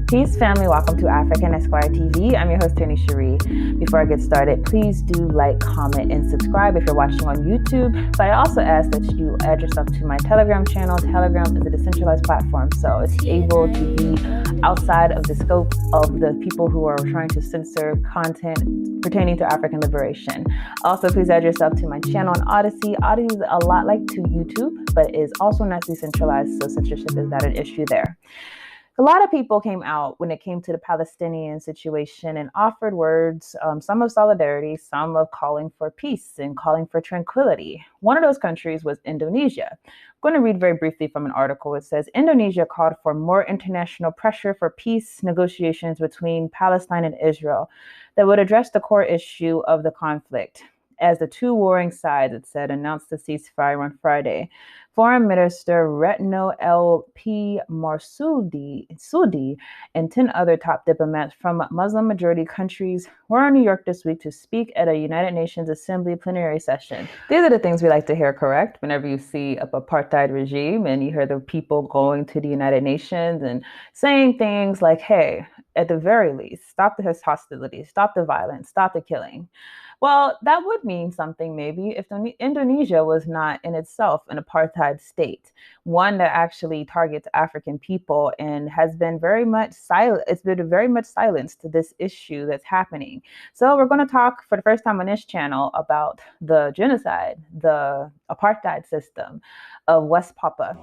Peace, family. Welcome to African Esquire TV. I'm your host, Tony Cherie. Before I get started, please do like, comment, and subscribe if you're watching on YouTube. But I also ask that you add yourself to my Telegram channel. Telegram is a decentralized platform, so it's able to be outside of the scope of the people who are trying to censor content pertaining to African liberation. Also, please add yourself to my channel on Odyssey. Odyssey is a lot like to YouTube, but is also not decentralized, so censorship is not an issue there. A lot of people came out when it came to the Palestinian situation and offered words, some of solidarity, some of calling for peace and calling for tranquility. One of those countries was Indonesia. I'm going to read very briefly from an article. It says, Indonesia called for more international pressure for peace negotiations between Palestine and Israel that would address the core issue of the conflict. As the two warring sides, it said, announced the ceasefire on Friday. Foreign Minister Retno L.P. Marsudi and 10 other top diplomats from Muslim-majority countries were in New York this week to speak at a United Nations Assembly plenary session. These are the things we like to hear, correct? Whenever you see an apartheid regime and you hear the people going to the United Nations and saying things like, hey, at the very least, stop the hostility, stop the violence, stop the killing. Well, that would mean something maybe if Indonesia was not in itself an apartheid state, one that actually targets African people and has been very much silent. It's been very much silenced to this issue that's happening. So we're going to talk for the first time on this channel about the genocide, the apartheid system of West Papua.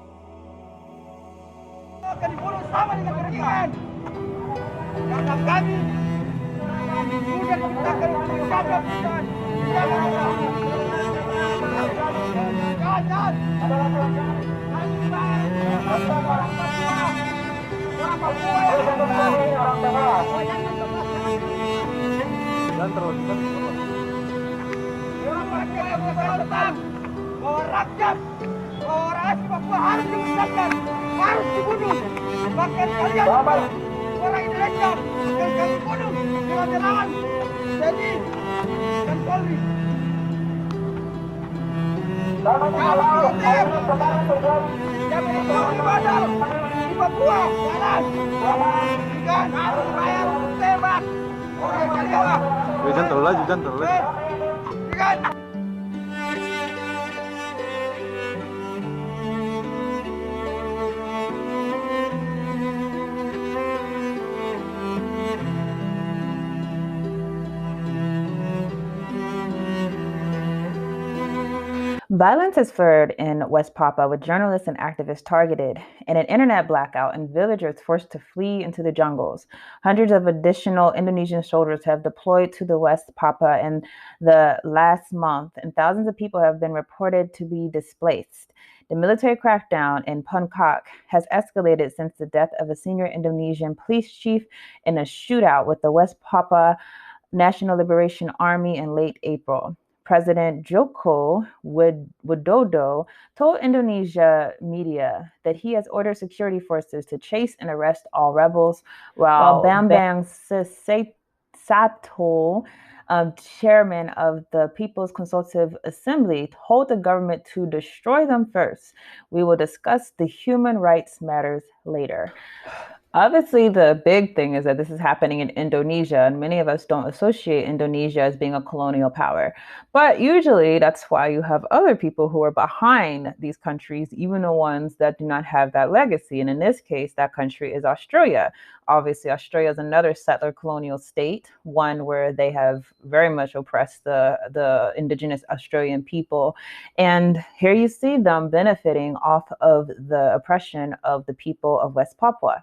Harus dimusnahkan, harus dibunuh. Bahkan kalian orang Indonesia yang kami bunuh dengan jalan TNI dan Polri. Kalau Muslim yang beribadah di Papua jalan dengan harus bayar tembak. Oke kalian. Jangan terlalu. Dengan Violence has flared in West Papua with journalists and activists targeted, and an internet blackout and villagers forced to flee into the jungles. Hundreds of additional Indonesian soldiers have deployed to the West Papua in the last month, and thousands of people have been reported to be displaced. The military crackdown in Puncak has escalated since the death of a senior Indonesian police chief in a shootout with the West Papua National Liberation Army in late April. President Joko Widodo told Indonesia media that he has ordered security forces to chase and arrest all rebels, while Bambang Susatyo, chairman of the People's Consultative Assembly, told the government to destroy them first. We will discuss the human rights matters later. Obviously, the big thing is that this is happening in Indonesia, and many of us don't associate Indonesia as being a colonial power. But usually, that's why you have other people who are behind these countries, even the ones that do not have that legacy. And in this case, that country is Australia. Obviously, Australia is another settler colonial state, one where they have very much oppressed the indigenous Australian people. And here you see them benefiting off of the oppression of the people of West Papua.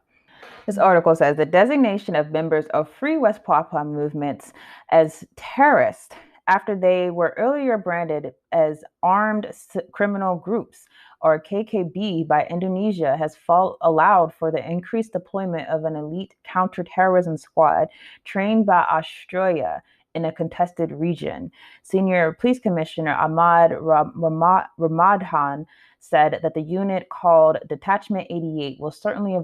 This article says the designation of members of Free West Papua movements as terrorists after they were earlier branded as armed criminal groups, or KKB, by Indonesia has allowed for the increased deployment of an elite counterterrorism squad trained by Australia in a contested region. Senior Police Commissioner Ahmad Ramadhan said that the unit called Detachment 88 will certainly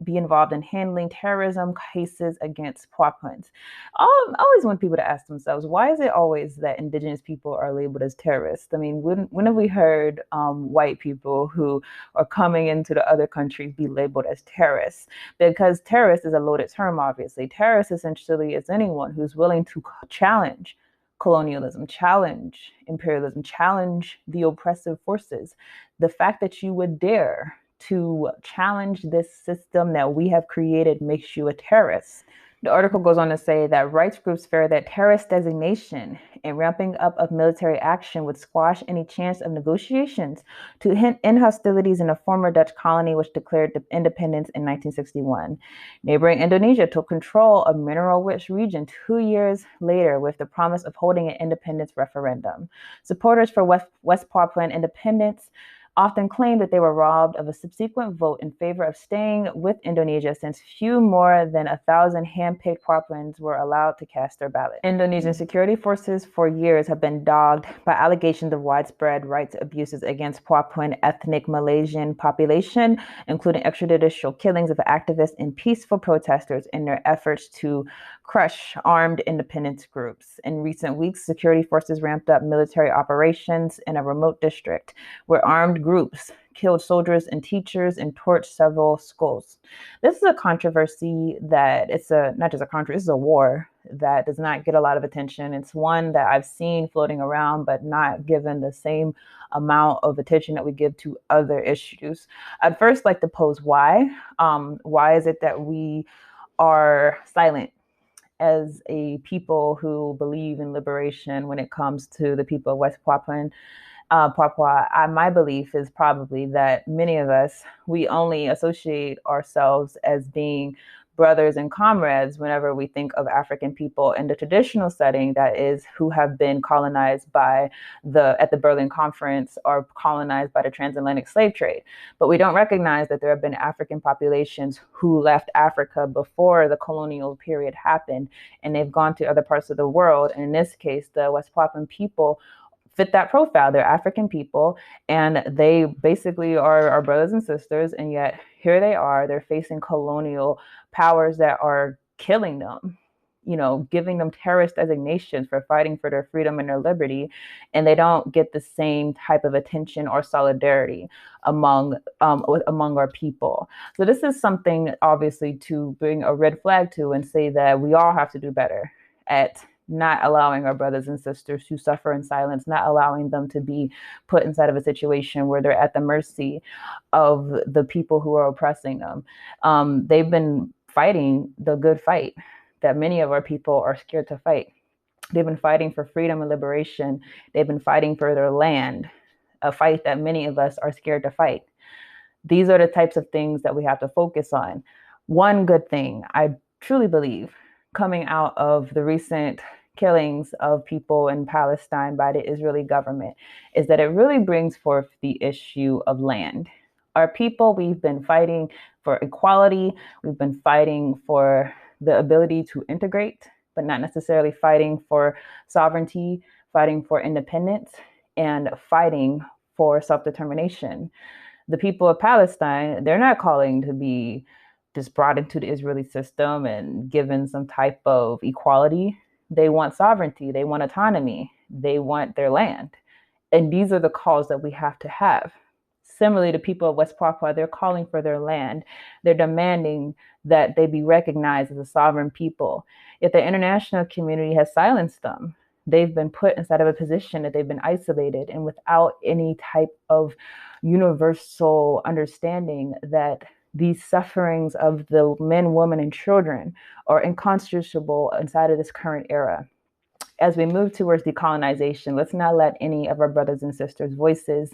be involved in handling terrorism cases against Papuans. I always want people to ask themselves, why is it always that indigenous people are labeled as terrorists? I mean, when have we heard white people who are coming into the other countries be labeled as terrorists? Because terrorist is a loaded term, obviously. Terrorist essentially is anyone who's willing to challenge colonialism, challenge imperialism, challenge the oppressive forces. The fact that you would dare to challenge this system that we have created makes you a terrorist. The article goes on to say that rights groups fear that terrorist designation and ramping up of military action would squash any chance of negotiations to end hostilities in a former Dutch colony which declared independence in 1961. Neighboring Indonesia took control of mineral-rich region 2 years later with the promise of holding an independence referendum. Supporters for West Papuan independence often claimed that they were robbed of a subsequent vote in favor of staying with Indonesia since few more than 1,000 hand-picked Papuans were allowed to cast their ballot. Indonesian security forces for years have been dogged by allegations of widespread rights abuses against Papuan ethnic Malaysian population, including extrajudicial killings of activists and peaceful protesters in their efforts to crush armed independence groups. In recent weeks, security forces ramped up military operations in a remote district where armed groups killed soldiers and teachers and torched several schools. This is a controversy that not just a controversy, it's a war that does not get a lot of attention. It's one that I've seen floating around, but not given the same amount of attention that we give to other issues. I'd first like to pose why. Why is it that we are silent as a people who believe in liberation when it comes to the people of West Papua? My belief is probably that many of us, we only associate ourselves as being brothers and comrades whenever we think of African people in the traditional setting, that is, who have been colonized at the Berlin Conference or colonized by the transatlantic slave trade. But we don't recognize that there have been African populations who left Africa before the colonial period happened, and they've gone to other parts of the world. And in this case, the West Papuan people fit that profile. They're African people, and they basically are our brothers and sisters, and yet here they are, they're facing colonial powers that are killing them, giving them terrorist designations for fighting for their freedom and their liberty, and they don't get the same type of attention or solidarity among our people. So this is something, obviously, to bring a red flag to and say that we all have to do better at not allowing our brothers and sisters to suffer in silence, not allowing them to be put inside of a situation where they're at the mercy of the people who are oppressing them. They've been fighting the good fight that many of our people are scared to fight. They've been fighting for freedom and liberation. They've been fighting for their land, a fight that many of us are scared to fight. These are the types of things that we have to focus on. One good thing I truly believe coming out of the recent killings of people in Palestine by the Israeli government is that it really brings forth the issue of land. Our people, we've been fighting for equality. We've been fighting for the ability to integrate, but not necessarily fighting for sovereignty, fighting for independence, and fighting for self-determination. The people of Palestine, they're not calling to be just brought into the Israeli system and given some type of equality. They want sovereignty. They want autonomy. They want their land. And these are the calls that we have to have. Similarly, the people of West Papua, they're calling for their land. They're demanding that they be recognized as a sovereign people. Yet the international community has silenced them. They've been put inside of a position that they've been isolated and without any type of universal understanding that these sufferings of the men, women, and children are inconstitutional inside of this current era. As we move towards decolonization, let's not let any of our brothers and sisters' voices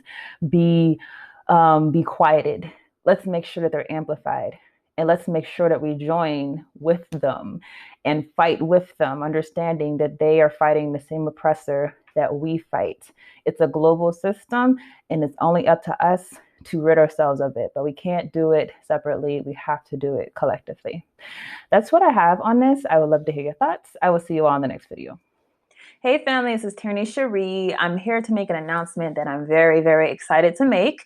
be quieted. Let's make sure that they're amplified. And let's make sure that we join with them and fight with them, understanding that they are fighting the same oppressor that we fight. It's a global system, and it's only up to us to rid ourselves of it, but we can't do it separately. We have to do it collectively. That's what I have on this. I would love to hear your thoughts. I will see you all in the next video. Hey family, this is Tierney Cherie. I'm here to make an announcement that I'm very, very excited to make.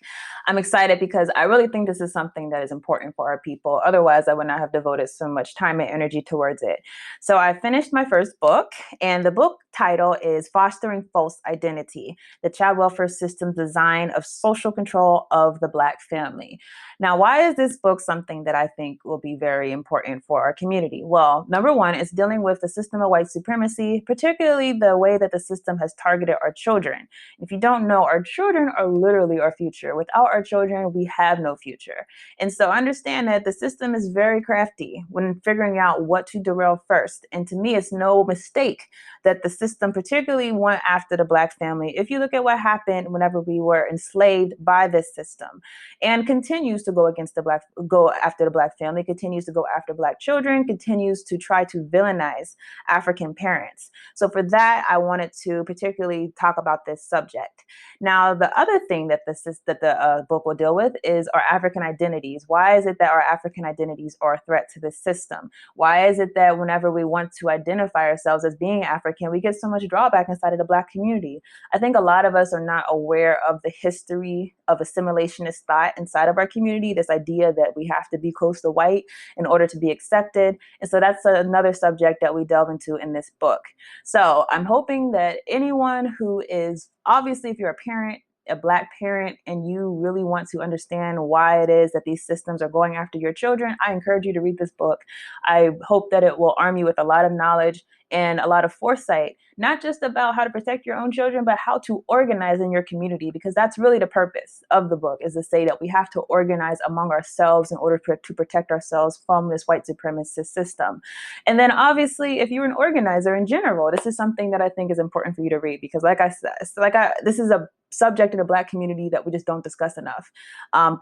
I'm excited because I really think this is something that is important for our people. Otherwise, I would not have devoted so much time and energy towards it. So I finished my first book, and the book title is Fostering False Identity, the Child Welfare System's Design of Social Control of the Black Family. Now, why is this book something that I think will be very important for our community? Well, number one, it's dealing with the system of white supremacy, particularly the way that the system has targeted our children. If you don't know, our children are literally our future. Without our children, we have no future. And so understand that the system is very crafty when figuring out what to derail first. And to me, it's no mistake that the system particularly went after the Black family. If you look at what happened whenever we were enslaved by this system, and continues to go after the Black family, continues to go after Black children, continues to try to villainize African parents. So for that, I wanted to particularly talk about this subject. Now, the other thing that the book will deal with is our African identities. Why is it that our African identities are a threat to the system? Why is it that whenever we want to identify ourselves as being African, we get so much drawback inside of the Black community? I think a lot of us are not aware of the history of assimilationist thought inside of our community, this idea that we have to be close to white in order to be accepted. And so that's another subject that we delve into in this book. So I'm hoping that anyone who is, obviously, if you're a parent, a Black parent, and you really want to understand why it is that these systems are going after your children, I encourage you to read this book. I hope that it will arm you with a lot of knowledge and a lot of foresight, not just about how to protect your own children, but how to organize in your community, because that's really the purpose of the book, is to say that we have to organize among ourselves in order to protect ourselves from this white supremacist system. And then obviously, if you're an organizer in general, this is something that I think is important for you to read, because like I said, this is a subject in the Black community that we just don't discuss enough.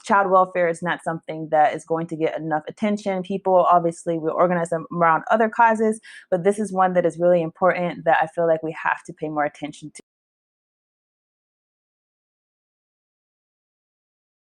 Child welfare is not something that is going to get enough attention. People, obviously, will organize them around other causes, but this is one that is really important that I feel like we have to pay more attention to.